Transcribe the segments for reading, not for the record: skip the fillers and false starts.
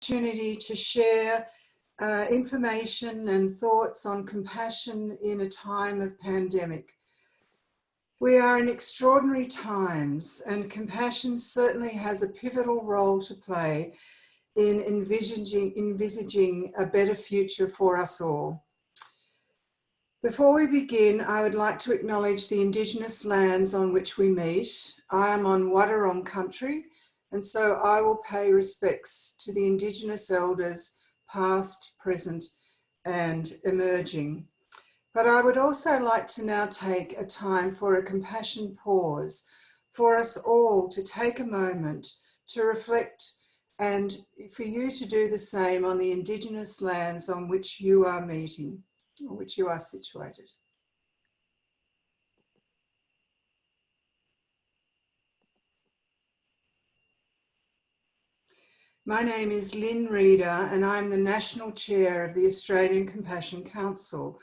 opportunity to share information and thoughts on compassion in a time of pandemic. We are in extraordinary times, and compassion certainly has a pivotal role to play in envisaging a better future for us all. Before we begin, I would like to acknowledge the Indigenous lands on which we meet. I am on Wadawurrung country, and so I will pay respects to the Indigenous elders, past, present, and emerging. But I would also like to now take a time for a compassion pause, for us all to take a moment to reflect and for you to do the same on the Indigenous lands on which you are meeting, on which you are situated. My name is Lynn Reader, and I'm the National Chair of the Australian Compassion Council.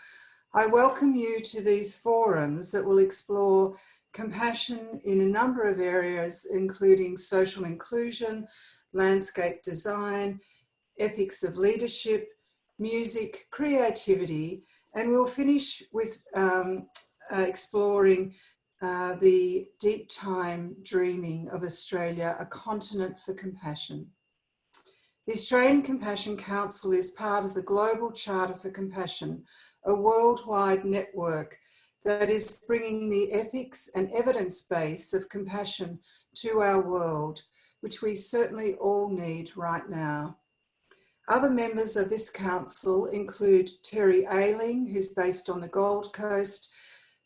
I welcome you to these forums that will explore compassion in a number of areas, including social inclusion, landscape design, ethics of leadership, music, creativity, and we'll finish with exploring the deep time dreaming of Australia, a continent for compassion. The Australian Compassion Council is part of the Global Charter for Compassion, a worldwide network that is bringing the ethics and evidence base of compassion to our world, which we certainly all need right now. Other members of this council include Terry Ailing, who's based on the Gold Coast,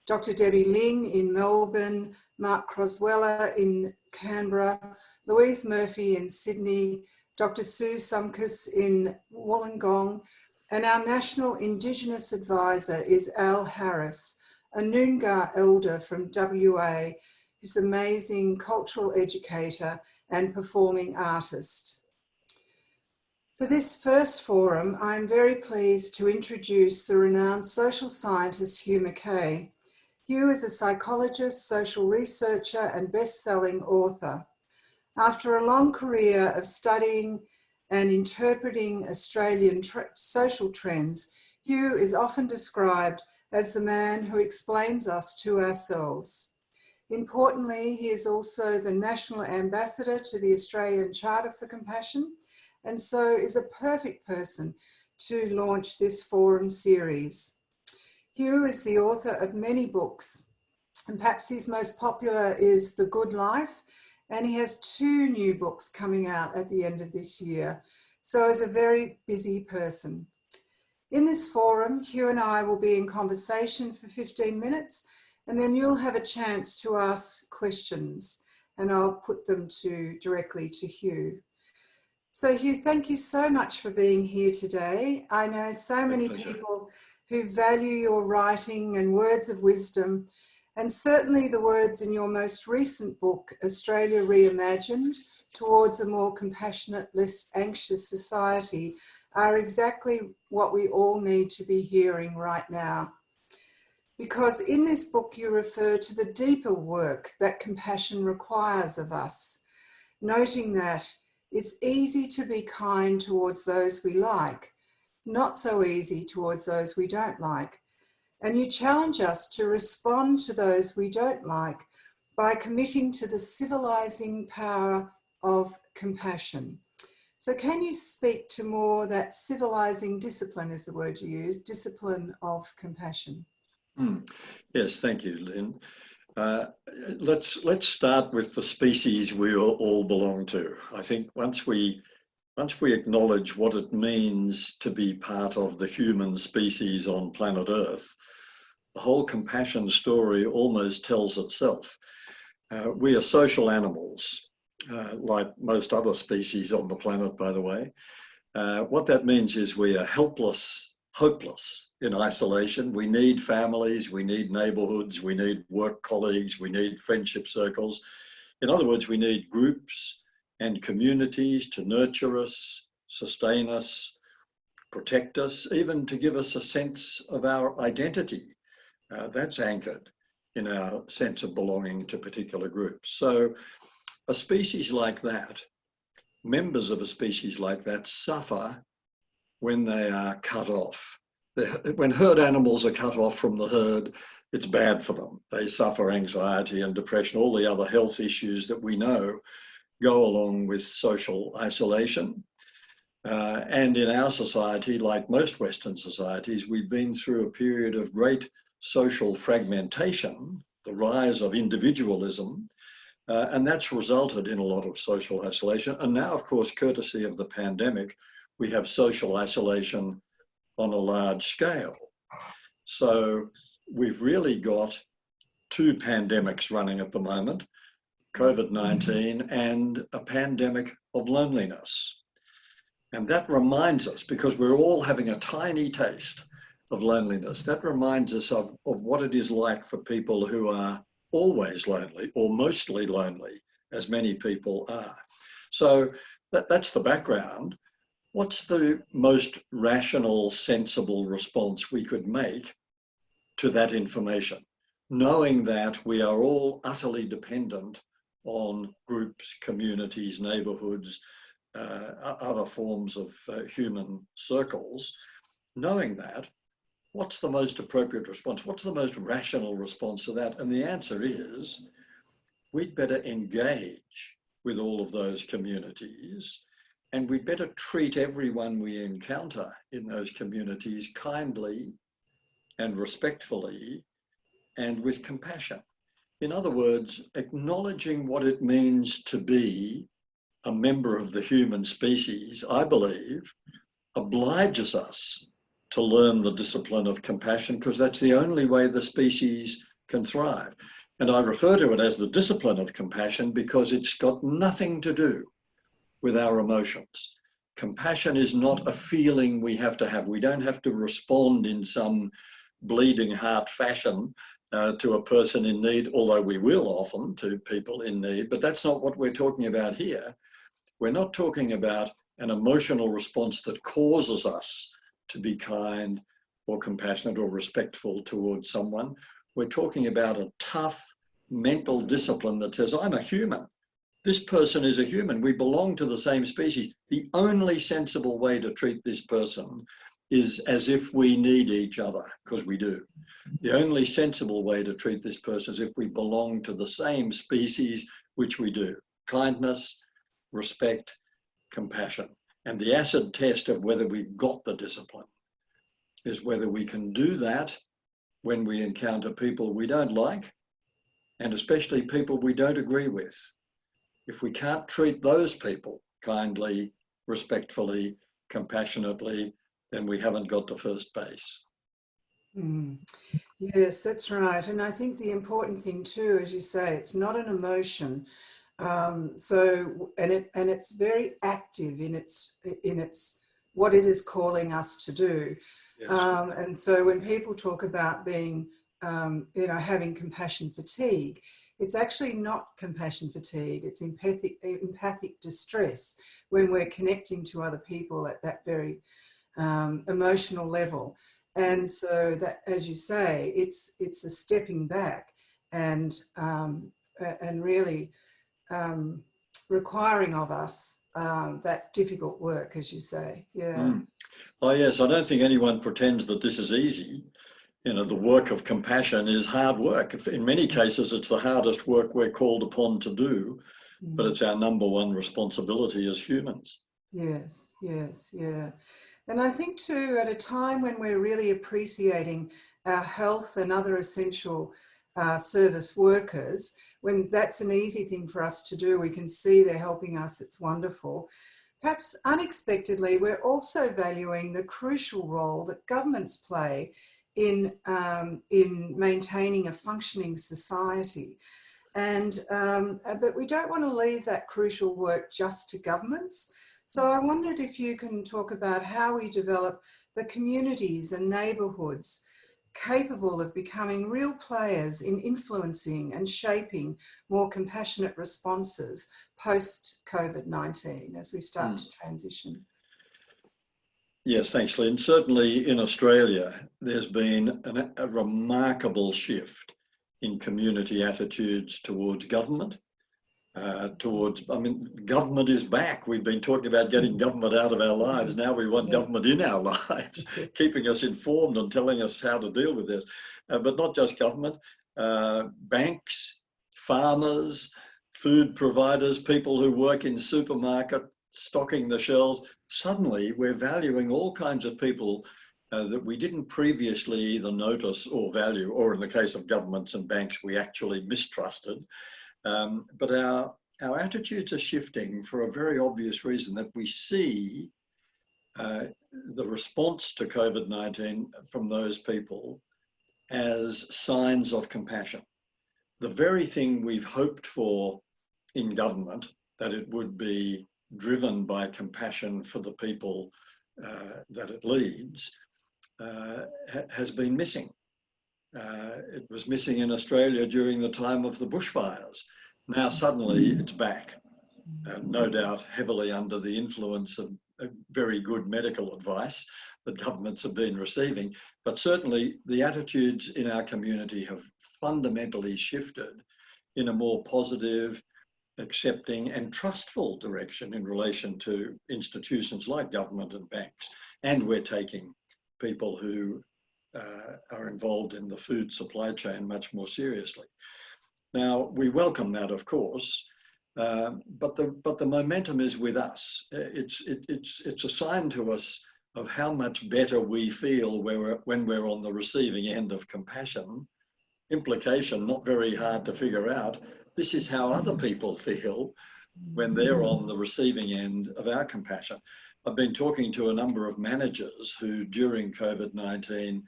Dr. Debbie Ling in Melbourne, Mark Croswell in Canberra, Louise Murphy in Sydney, Dr. Sue Sumkus in Wollongong, and our National Indigenous Advisor is Al Harris, a Noongar elder from WA, who's an amazing cultural educator and performing artist. For this first forum, I'm very pleased to introduce the renowned social scientist HUGH MacKAY. HUGH is a psychologist, social researcher, and best-selling author. After a long career of studying and interpreting Australian social trends, HUGH is often described as the man who explains us to ourselves. Importantly, he is also the National Ambassador to the Australian Charter for Compassion, and so is a perfect person to launch this forum series. HUGH is the author of many books, and perhaps his most popular is The Good Life, and he has 2 new books coming out at the end of this year, so is a very busy person. In this forum, HUGH and I will be in conversation for 15 minutes, and then you'll have a chance to ask questions, and I'll put them directly to HUGH. So HUGH, thank you so much for being here today. I know so many people who value your writing and words of wisdom, and certainly the words in your most recent book, Australia Reimagined, Towards a More Compassionate, Less Anxious Society, are exactly what we all need to be hearing right now. Because in this book you refer to the deeper work that compassion requires of us, noting that it's easy to be kind towards those we like, not so easy towards those we don't like. And you challenge us to respond to those we don't like by committing to the civilizing power of compassion. So can you speak to more that civilizing discipline is the word you use, discipline of compassion? Yes, thank you, Lynn. Let's start with the species we all belong to. I think once we acknowledge what it means to be part of the human species on planet Earth, the whole compassion story almost tells itself. We are social animals, like most other species on the planet, by the way. What that means is we are helpless, hopeless in isolation. We need families, we need neighborhoods, we need work colleagues, we need friendship circles. In other words, we need groups and communities to nurture us, sustain us, protect us, even to give us a sense of our identity. That's anchored in our sense of belonging to particular groups. So a species like that members of a species like that suffer when they are cut off. When herd animals are cut off from the herd, it's bad for them. They suffer anxiety and depression, all the other health issues that we know go along with social isolation. And in our society, like most Western societies, we've been through a period of great social fragmentation, the rise of individualism, and that's resulted in a lot of social isolation. And now, of course, courtesy of the pandemic, we have social isolation on a large scale. So we've really got two pandemics running at the moment, COVID-19 and a pandemic of loneliness. And that reminds us, because we're all having a tiny taste of loneliness, that reminds us of what it is like for people who are always lonely or mostly lonely, as many people are. So that's the background. What's the most rational, sensible response we could make to that information, knowing that we are all utterly dependent on groups, communities, neighbourhoods, other forms of human circles? Knowing that, what's the most appropriate response? What's the most rational response to that? And the answer is, we'd better engage with all of those communities, and we'd better treat everyone we encounter in those communities kindly and respectfully and with compassion. In other words, acknowledging what it means to be a member of the human species, I believe, obliges us to learn the discipline of compassion, because that's the only way the species can thrive. And I refer to it as the discipline of compassion because it's got nothing to do with our emotions. Compassion is not a feeling we have to have. We don't have to respond in some bleeding heart fashion to a person in need, although we will often to people in need, but that's not what we're talking about here. We're not talking about an emotional response that causes us to be kind or compassionate or respectful towards someone. We're talking about a tough mental discipline that says, I'm a human. This person is a human. We belong to the same species. The only sensible way to treat this person is as if we need each other, because we do. The only sensible way to treat this person is if we belong to the same species, which we do. Kindness, respect, compassion. And the acid test of whether we've got the discipline is whether we can do that when we encounter people we don't like, and especially people we don't agree with. If we can't treat those people kindly, respectfully, compassionately, then we haven't got to first base. Mm. Yes, that's right. And I think the important thing too, as you say, it's not an emotion. And it's very active in its what it is calling us to do. Yes. And so when people talk about being, having compassion fatigue, it's actually not compassion fatigue. It's empathic distress when we're connecting to other people at that very emotional level. And so that, as you say, it's a stepping back and really requiring of us that difficult work, as you say. Yeah. Mm. Oh yes, I don't think anyone pretends that this is easy. You know, the work of compassion is hard work. In many cases, it's the hardest work we're called upon to do, but it's our number one responsibility as humans. Yes, yes, yeah. And I think too, at a time when we're really appreciating our health and other essential service workers, when that's an easy thing for us to do, we can see they're helping us, it's wonderful. Perhaps unexpectedly, we're also valuing the crucial role that governments play in maintaining a functioning society. And but we don't want to leave that crucial work just to governments. So I wondered if you can talk about how we develop the communities and neighbourhoods capable of becoming real players in influencing and shaping more compassionate responses post-COVID-19 as we start to transition. Yes, thanks, Lynn. Certainly in Australia, there's been a remarkable shift in community attitudes towards government towards, I mean, government is back. We've been talking about getting government out of our lives. Now we want government in our lives, keeping us informed and telling us how to deal with this. But not just government, banks, farmers, food providers, people who work in supermarket, stocking the shelves. Suddenly we're valuing all kinds of people that we didn't previously either notice or value, or in the case of governments and banks, we actually mistrusted. But our attitudes are shifting for a very obvious reason, that we see the response to COVID-19 from those people as signs of compassion. The very thing we've hoped for in government, that it would be driven by compassion for the people that it leads, has been missing. It was missing in Australia during the time of the bushfires. Now suddenly it's back, no doubt heavily under the influence of very good medical advice that governments have been receiving, but certainly the attitudes in our community have fundamentally shifted in a more positive, accepting and trustful direction in relation to institutions like government and banks. And we're taking people who are involved in the food supply chain much more seriously. Now, we welcome that, of course, but the momentum is with us. It's a sign to us of how much better we feel when we're on the receiving end of compassion. Implication, not very hard to figure out. This is how other people feel when they're on the receiving end of our compassion. I've been talking to a number of managers who, during COVID-19,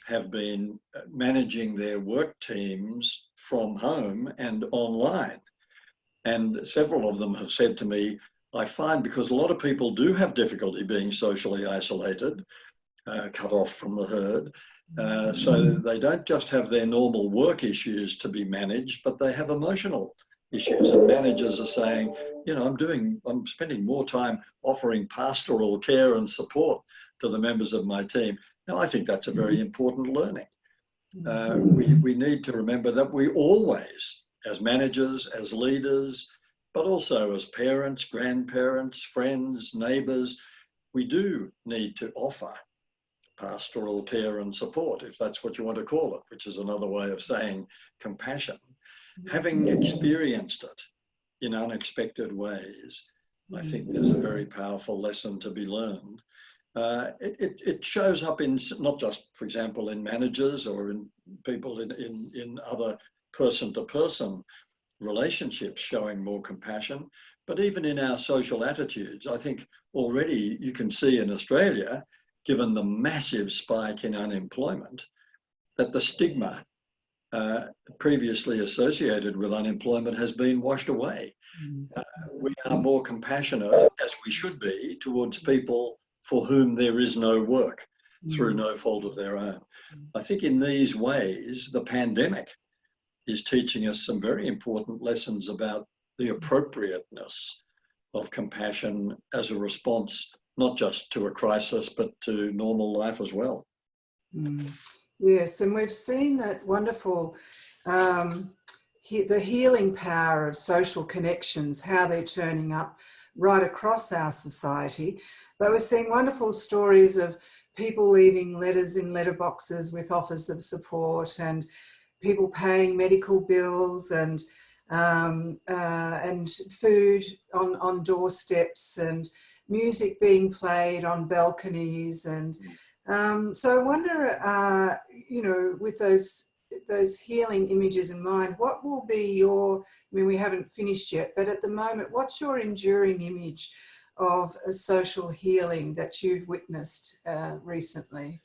have been managing their work teams from home and online. And several of them have said to me, I find, because a lot of people do have difficulty being socially isolated, cut off from the herd, so they don't just have their normal work issues to be managed, but they have emotional issues. And managers are saying, you know, I'm spending more time offering pastoral care and support to the members of my team. Now, I think that's a very important learning. We need to remember that we always, as managers, as leaders, but also as parents, grandparents, friends, neighbours, we do need to offer pastoral care and support, if that's what you want to call it, which is another way of saying compassion. Having experienced it in unexpected ways, I think there's a very powerful lesson to be learned. It shows up in not just, for example, in managers or in people in other person-to-person relationships showing more compassion, but even in our social attitudes. I think already you can see in Australia, given the massive spike in unemployment, that the stigma previously associated with unemployment has been washed away. We are more compassionate, as we should be, towards people for whom there is no work through no fault of their own. I think in these ways, the pandemic is teaching us some very important lessons about the appropriateness of compassion as a response, not just to a crisis, but to normal life as well. Yes, and we've seen that wonderful, the healing power of social connections, how they're turning up right across our society. But we're seeing wonderful stories of people leaving letters in letterboxes with offers of support, and people paying medical bills, and food on doorsteps, and music being played on balconies. And so I wonder, you know, with those healing images in mind, what will be your, I mean, we haven't finished yet, but at the moment, what's your enduring image of a social healing that you've witnessed recently?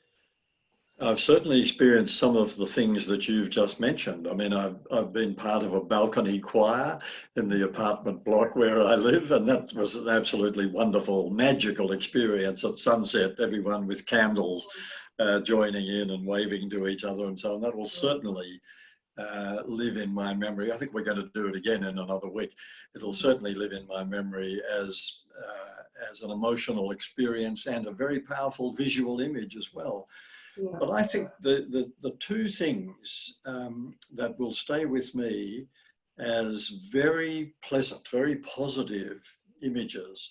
I've certainly experienced some of the things that you've just mentioned. I mean, I've been part of a balcony choir in the apartment block where I live, and that was an absolutely wonderful, magical experience at sunset, everyone with candles joining in and waving to each other and so on. That will certainly live in my memory. I think we're going to do it again in another week. It'll certainly live in my memory as an emotional experience and a very powerful visual image as well. Yeah. But I think the two things that will stay with me as very pleasant, very positive images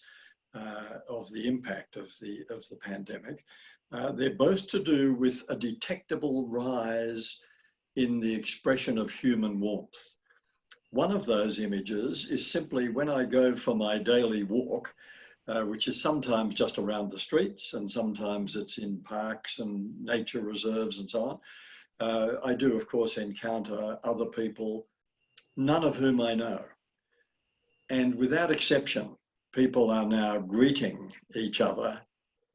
of the impact of the pandemic. They're both to do with a detectable rise in the expression of human warmth. One of those images is simply when I go for my daily walk, which is sometimes just around the streets and sometimes it's in parks and nature reserves and so on. I do, of course, encounter other people, none of whom I know. And without exception, people are now greeting each other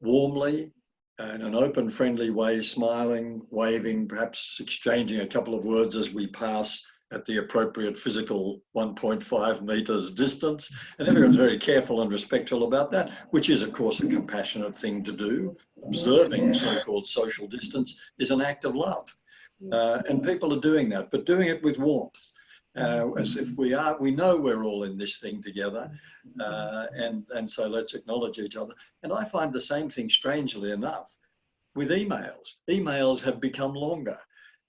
warmly, in an open, friendly way, smiling, waving, perhaps exchanging a couple of words as we pass at the appropriate physical 1.5 meters distance. And everyone's very careful and respectful about that, which is, of course, a compassionate thing to do. Observing so-called social distance is an act of love. And people are doing that, but doing it with warmth. As if we know we're all in this thing together, and so let's acknowledge each other. And I find the same thing, strangely enough, with emails. Emails have become longer,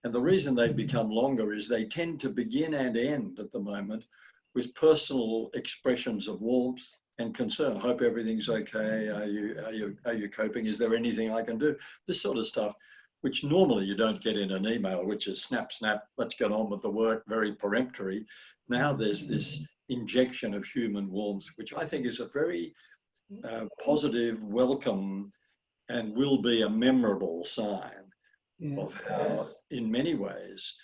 and the reason they've become longer is they tend to begin and end at the moment with personal expressions of warmth and concern. Hope everything's okay. Are you coping? Is there anything I can do? This sort of stuff, which normally you don't get in an email, which is snap, snap, let's get on with the work, very peremptory. Now there's this injection of human warmth, which I think is a very positive, welcome, and will be a memorable sign of how, in many ways,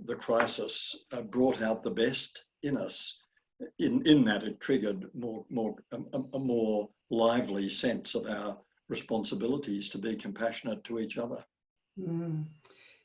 the crisis brought out the best in us, in that it triggered a more lively sense of our responsibilities to be compassionate to each other.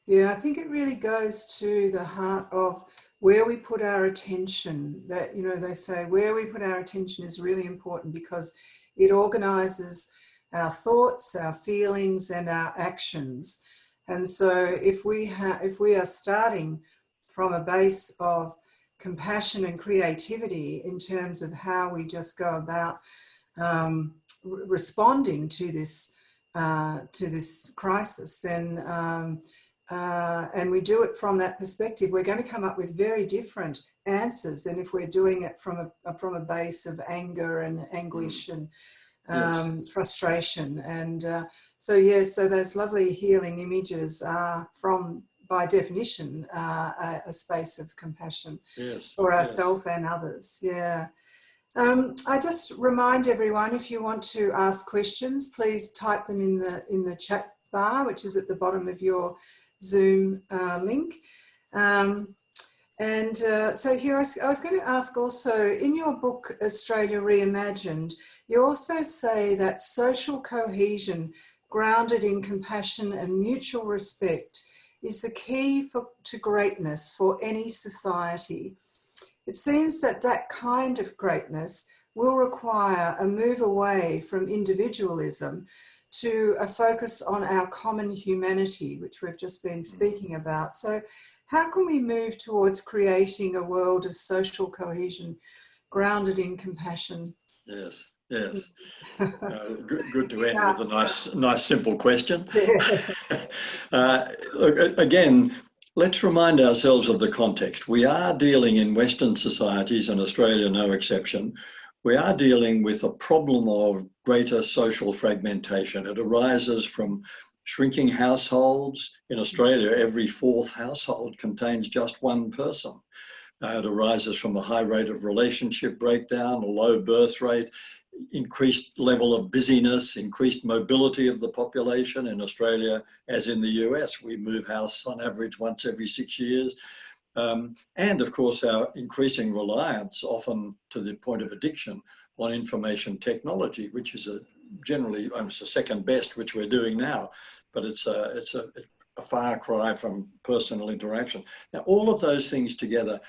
Yeah, I think it really goes to the heart of where we put our attention. That, you know, they say where we put our attention is really important because it organizes our thoughts, our feelings, and our actions. And so if we are starting from a base of compassion and creativity in terms of how we just go about responding to this crisis, then and we do it from that perspective, we're going to come up with very different answers than if we're doing it from a base of anger and anguish and frustration. And so those lovely healing images are, from by definition, a space of compassion for ourselves and others. I just remind everyone, if you want to ask questions, please type them in the chat bar, which is at the bottom of your Zoom link. So here I was going to ask also, in your book, Australia Reimagined, you also say that social cohesion grounded in compassion and mutual respect is the key to greatness for any society. It seems that that kind of greatness will require a move away from individualism to a focus on our common humanity, which we've just been speaking about. So how can we move towards creating a world of social cohesion grounded in compassion? Yes. Good to end with a nice simple question. Look, again, let's remind ourselves of the context. We are dealing in Western societies, and Australia no exception, we are dealing with a problem of greater social fragmentation. It arises from shrinking households. In Australia, every fourth household contains just one person. It arises from a high rate of relationship breakdown, a low birth rate, increased level of busyness, increased mobility of the population. In Australia, as in the US, we move house on average once every 6 years. And of course, our increasing reliance, often to the point of addiction, on information technology, which is generally almost a second best, which we're doing now, but it's a far cry from personal interaction. Now, all of those things together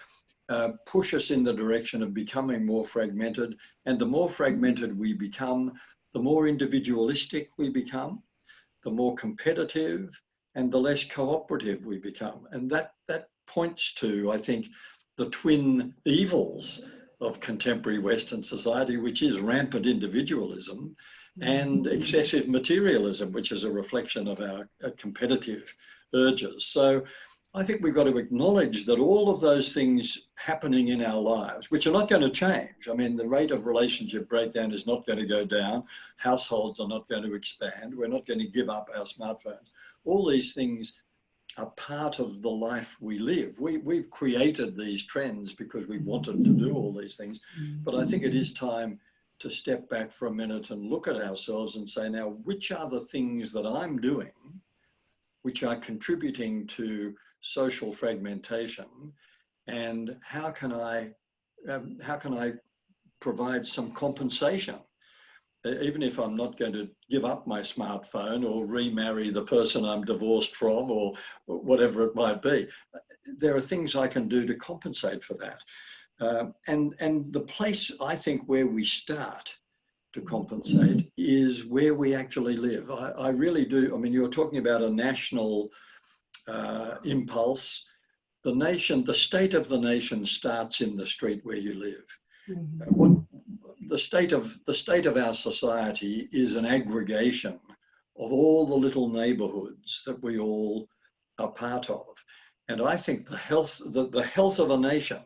push us in the direction of becoming more fragmented, and the more fragmented we become, the more individualistic we become, the more competitive, and the less cooperative we become. And that points to, I think, the twin evils of contemporary Western society, which is rampant individualism and excessive materialism, which is a reflection of our competitive urges. So I think we've got to acknowledge that all of those things happening in our lives, which are not going to change. I mean, the rate of relationship breakdown is not going to go down. Households are not going to expand. We're not going to give up our smartphones. All these things are part of the life we live. We've created these trends because we wanted to do all these things. But I think it is time to step back for a minute and look at ourselves and say, now, which are the things that I'm doing which are contributing to social fragmentation, and how can I provide some compensation? Even if I'm not going to give up my smartphone or remarry the person I'm divorced from or whatever it might be, there are things I can do to compensate for that. And the place, I think, where we start to compensate is where we actually live. I really do. I mean, you're talking about a national impulse. The nation, the state of the nation starts in the street where you live. The state of our society is an aggregation of all the little neighborhoods that we all are part of. And I think the health of a nation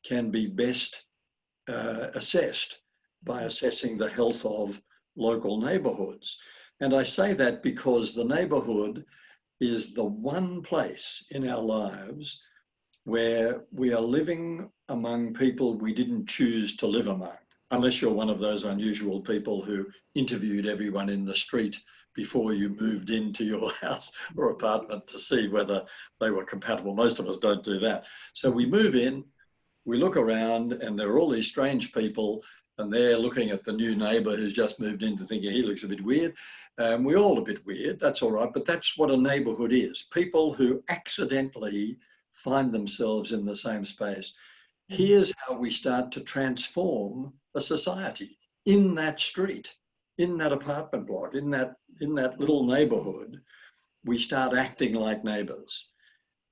can be best assessed by assessing the health of local neighborhoods. And I say that because the neighborhood is the one place in our lives where we are living among people we didn't choose to live among, unless you're one of those unusual people who interviewed everyone in the street before you moved into your house or apartment to see whether they were compatible. Most of us don't do that. So we move in, we look around, and there are all these strange people, and they're looking at the new neighbour who's just moved in to thinking he looks a bit weird. We're all a bit weird, that's all right, but that's what a neighbourhood is. People who accidentally find themselves in the same space. Here's how we start to transform a society in that street, in that apartment block, in that little neighbourhood. We start acting like neighbours.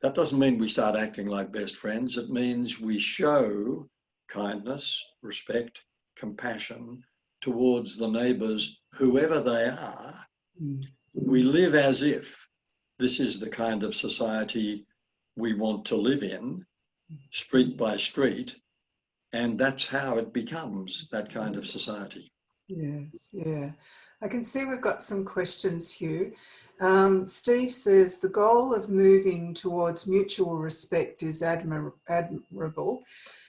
That doesn't mean we start acting like best friends. It means we show kindness, respect, compassion towards the neighbours, whoever they are. We live as if this is the kind of society we want to live in, street by street, and that's how it becomes that kind of society. Yes, yeah. I can see we've got some questions, Hugh. Steve says the goal of moving towards mutual respect is admirable.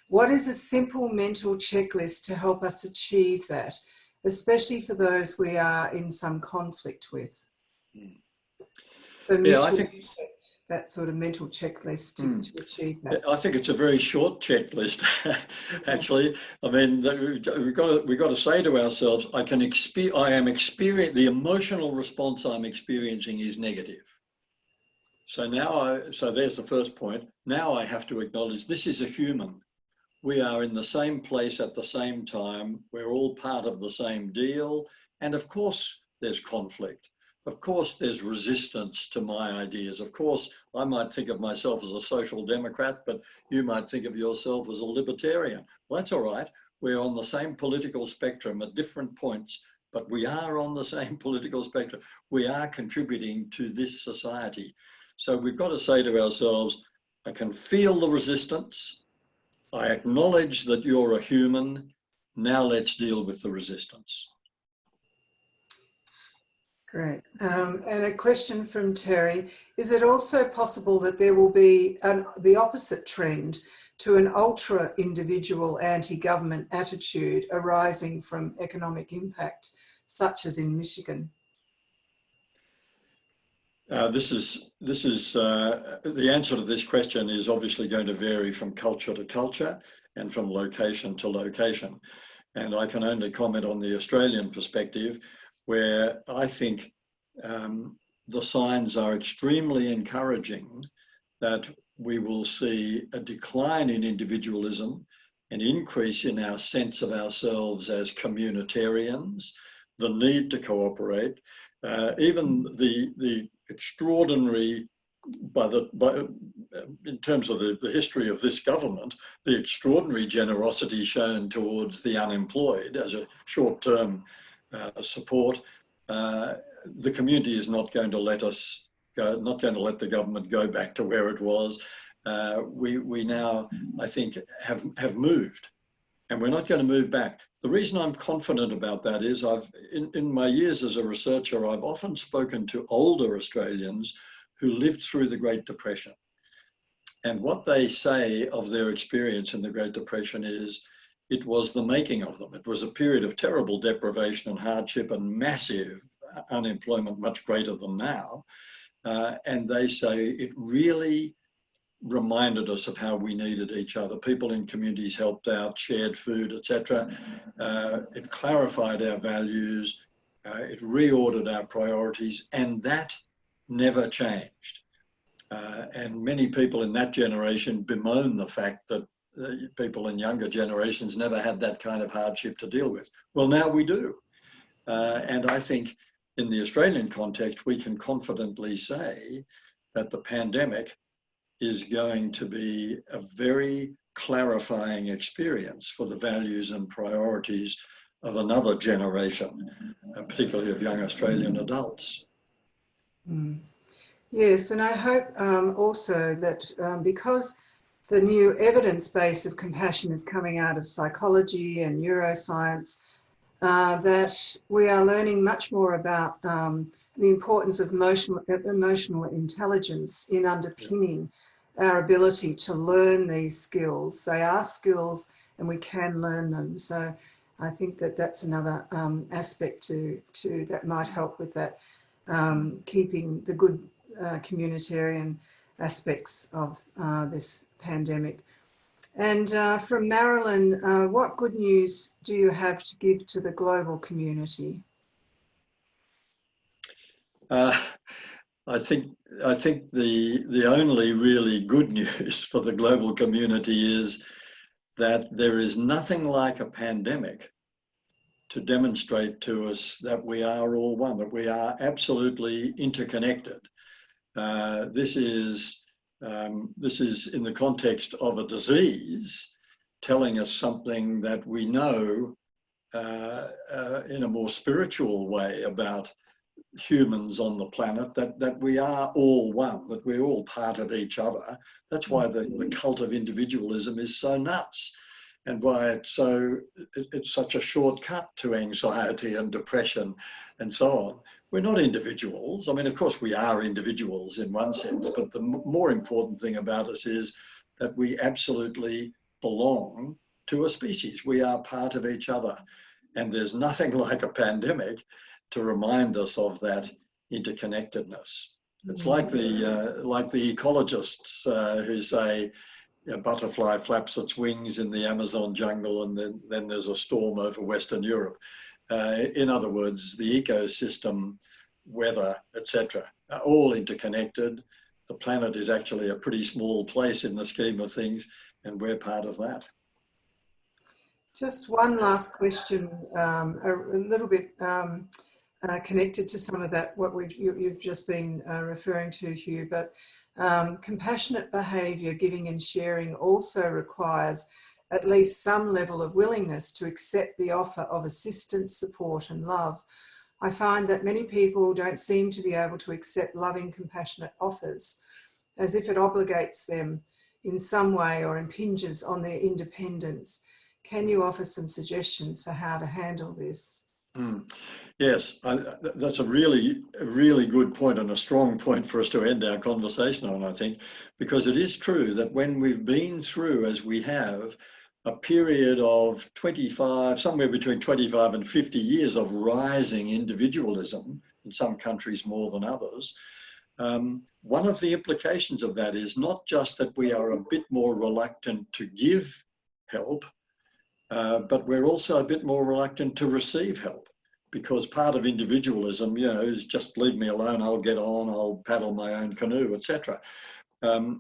What is a simple mental checklist to help us achieve that, especially for those we are in some conflict with? So mutual respect, that sort of mental checklist to achieve that. I think it's a very short checklist, actually. I mean, we've got to say to ourselves, the emotional response I'm experiencing is negative. So there's the first point. Now I have to acknowledge this is a human. We are in the same place at the same time. We're all part of the same deal. And of course, there's conflict. Of course, there's resistance to my ideas. Of course, I might think of myself as a social democrat, but you might think of yourself as a libertarian. Well, that's all right. We're on the same political spectrum at different points, but we are on the same political spectrum. We are contributing to this society. So we've got to say to ourselves, I can feel the resistance. I acknowledge that you're a human. Now let's deal with the resistance. Great. And a question from Terry. Is it also possible that there will be the opposite trend to an ultra-individual anti-government attitude arising from economic impact, such as in Michigan? The answer to this question is obviously going to vary from culture to culture and from location to location. And I can only comment on the Australian perspective, where I think the signs are extremely encouraging that we will see a decline in individualism, an increase in our sense of ourselves as communitarians, the need to cooperate, even the extraordinary, in terms of the history of this government, the extraordinary generosity shown towards the unemployed as a short-term support. The community is not going to let us not going to let the government go back to where it was. We now, I think, have moved, and we're not going to move back. The reason I'm confident about that is in my years as a researcher, I've often spoken to older Australians who lived through the Great Depression. And what they say of their experience in the Great Depression is it was the making of them. It was a period of terrible deprivation and hardship and massive unemployment, much greater than now. And they say it really reminded us of how we needed each other. People in communities helped out, shared food, etc. It clarified our values. It reordered our priorities, and that never changed. And many people in that generation bemoan the fact that people in younger generations never had that kind of hardship to deal with. Well, now we do. And I think in the Australian context, we can confidently say that the pandemic is going to be a very clarifying experience for the values and priorities of another generation, particularly of young Australian adults. Mm. Yes, and I hope also that because the new evidence base of compassion is coming out of psychology and neuroscience, that we are learning much more about the importance of emotional intelligence in underpinning our ability to learn these skills. They are skills and we can learn them. So I think that that's another aspect to that might help with that, keeping the good communitarian aspects of this pandemic. And from Marilyn, what good news do you have to give to the global community? I think the only really good news for the global community is that there is nothing like a pandemic to demonstrate to us that we are all one, that we are absolutely interconnected. This is in the context of a disease telling us something that we know in a more spiritual way about humans on the planet, that we are all one, that we're all part of each other. That's why the cult of individualism is so nuts, and why it's such a shortcut to anxiety and depression and so on. We're not individuals. I mean, of course we are individuals in one sense, but the more important thing about us is that we absolutely belong to a species. We are part of each other, and there's nothing like a pandemic to remind us of that interconnectedness. It's like the ecologists who say a butterfly flaps its wings in the Amazon jungle and then there's a storm over Western Europe. In other words, the ecosystem, weather, etc., are all interconnected. The planet is actually a pretty small place in the scheme of things, and we're part of that. Just one last question, a little bit connected to some of that, what you've just been referring to, Hugh, but compassionate behaviour, giving and sharing also requires at least some level of willingness to accept the offer of assistance, support and love. I find that many people don't seem to be able to accept loving, compassionate offers, as if it obligates them in some way or impinges on their independence. Can you offer some suggestions for how to handle this? Yes, that's a really good point and a strong point for us to end our conversation on, I think, because it is true that when we've been through, as we have, a period of 25, somewhere between 25 and 50 years of rising individualism, in some countries more than others, one of the implications of that is not just that we are a bit more reluctant to give help, but we're also a bit more reluctant to receive help, because part of individualism, is just leave me alone, I'll get on, I'll paddle my own canoe, etc.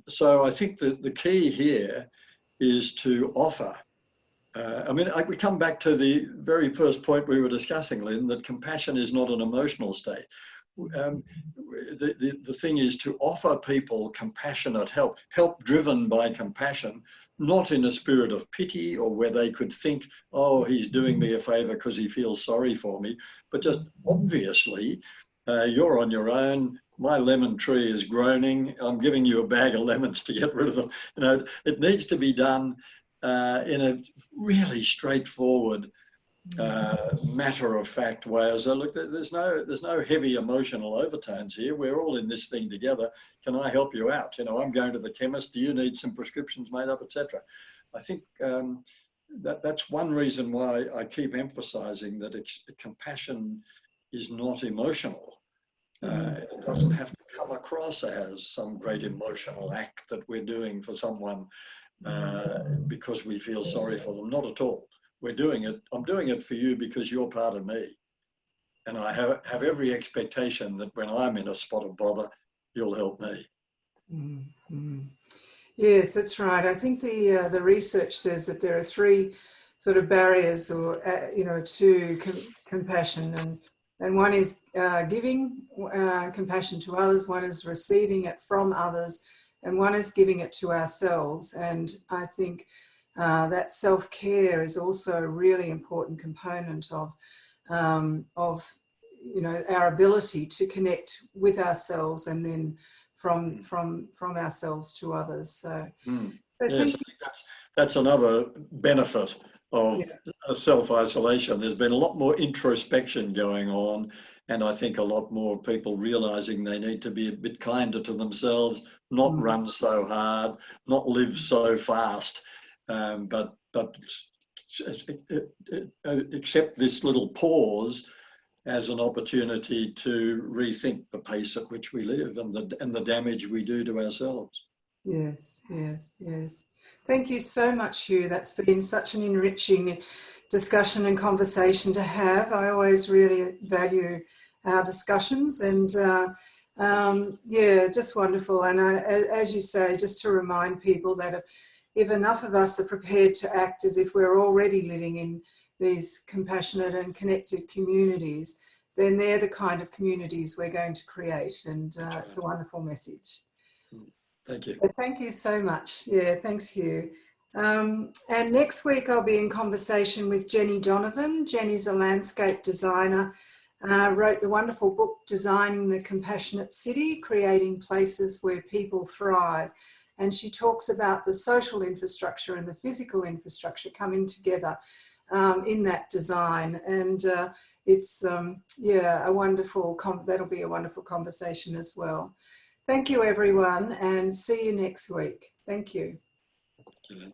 So I think that the key here is to offer. We come back to the very first point we were discussing, Lynn, that compassion is not an emotional state. The thing is to offer people compassionate help driven by compassion, not in a spirit of pity or where they could think, oh, he's doing me a favour because he feels sorry for me, but just obviously you're on your own, my lemon tree is groaning. I'm giving you a bag of lemons to get rid of them. You know, it needs to be done in a really straightforward, matter-of-fact way. So look, there's no heavy emotional overtones here. We're all in this thing together. Can I help you out? You know, I'm going to the chemist. Do you need some prescriptions made up, etc.? I think that's one reason why I keep emphasising that compassion is not emotional. It doesn't have to come across as some great emotional act that we're doing for someone because we feel sorry for them. Not at all. We're doing it. I'm doing it for you because you're part of me. And I have every expectation that when I'm in a spot of bother, you'll help me. Mm-hmm. Yes, that's right. I think the research says that there are three sort of barriers, or to compassion, and one is giving compassion to others, one is receiving it from others, and one is giving it to ourselves. And I think that self-care is also a really important component of our ability to connect with ourselves, and then from ourselves to others. So, yes, I think that's another benefit of self-isolation. There's been a lot more introspection going on, and I think a lot more people realizing they need to be a bit kinder to themselves, not run so hard, not live so fast, but accept this little pause as an opportunity to rethink the pace at which we live and the damage we do to ourselves. Yes, yes, yes. Thank you so much, Hugh. That's been such an enriching discussion and conversation to have. I always really value our discussions, and just wonderful. And as you say, just to remind people that if enough of us are prepared to act as if we're already living in these compassionate and connected communities, then they're the kind of communities we're going to create. And it's a wonderful message. Thank you. So thank you so much. Yeah, thanks, Hugh. And next week I'll be in conversation with Jenny Donovan. Jenny's a landscape designer, wrote the wonderful book, Designing the Compassionate City, Creating Places Where People Thrive. And she talks about the social infrastructure and the physical infrastructure coming together in that design. And it's, a wonderful, that'll be a wonderful conversation as well. Thank you, everyone, and see you next week. Thank you. Thank you.